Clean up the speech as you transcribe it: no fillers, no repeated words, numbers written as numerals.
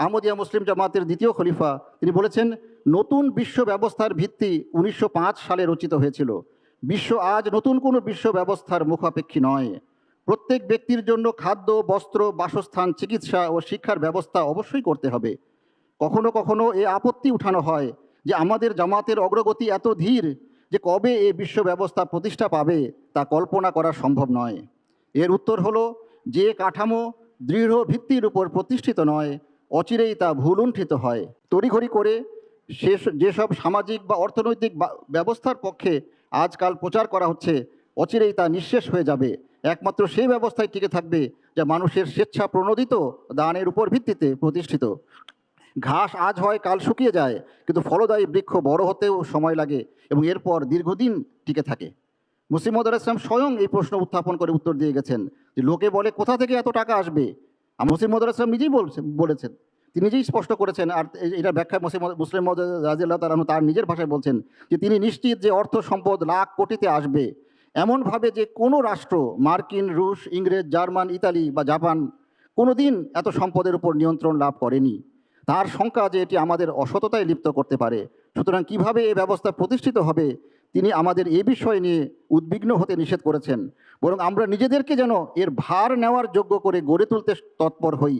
আহমদিয়া মুসলিম জামাতের দ্বিতীয় খলিফা, তিনি বলেছেন, নতুন বিশ্ব ব্যবস্থার ভিত্তি 1905 সালে রচিত হয়েছিল। বিশ্ব আজ নতুন কোনো বিশ্ব ব্যবস্থার মুখাপেক্ষী নয়। প্রত্যেক ব্যক্তির জন্য খাদ্য, বস্ত্র, বাসস্থান, চিকিৎসা ও শিক্ষার ব্যবস্থা অবশ্যই করতে হবে। কখনো কখনো এ আপত্তি উঠানো হয় যে আমাদের জামাতের অগ্রগতি এত ধীর যে কবে এ বিশ্ব ব্যবস্থা প্রতিষ্ঠা পাবে তা কল্পনা করা সম্ভব নয়। এর উত্তর হলো, যে কাঠামো দৃঢ় ভিত্তির উপর প্রতিষ্ঠিত নয়, অচিরেই তা ভুলুণ্ঠিত হয়। তড়িঘড়ি করে যেসব সামাজিক বা অর্থনৈতিক ব্যবস্থার পক্ষে আজকাল প্রচার করা হচ্ছে, অচিরেই তা নিঃশেষ হয়ে যাবে। একমাত্র সেই ব্যবস্থায় টিকে থাকবে যা মানুষের স্বেচ্ছা প্রণোদিত দানের উপর ভিত্তিতে প্রতিষ্ঠিত। ঘাস আজ হয় কাল শুকিয়ে যায়, কিন্তু ফলদায়ী বৃক্ষ বড় হতেও সময় লাগে এবং এরপর দীর্ঘদিন টিকে থাকে। মুসলিম মওদুদ ইসলাম স্বয়ং এই প্রশ্ন উত্থাপন করে উত্তর দিয়ে গেছেন যে লোকে বলে কোথা থেকে এত টাকা আসবে। মুসলিম মওদুদ ইসলাম নিজেই বলেছেন, তিনি নিজেই স্পষ্ট করেছেন। আর এটার ব্যাখ্যায় মুসলিম মওদুদ রাদিয়াল্লাহু তাআলা তার নিজের ভাষায় বলছেন যে তিনি নিশ্চিত যে অর্থ সম্পদ লাখ কোটিতে আসবে, এমনভাবে যে কোনো রাষ্ট্র, মার্কিন, রুশ, ইংরেজ, জার্মান, ইতালি বা জাপান কোনো দিন এত সম্পদের উপর নিয়ন্ত্রণ লাভ করেনি। তার শঙ্কা যে এটি আমাদের অসততায় লিপ্ত করতে পারে। সুতরাং কিভাবে এই ব্যবস্থা প্রতিষ্ঠিত হবে তিনি আমাদের এই বিষয় নিয়ে উদ্বিগ্ন হতে নিষেধ করেছেন, বরং আমরা নিজেদেরকে যেন এর ভার নেওয়ার যোগ্য করে গড়ে তুলতে তৎপর হই।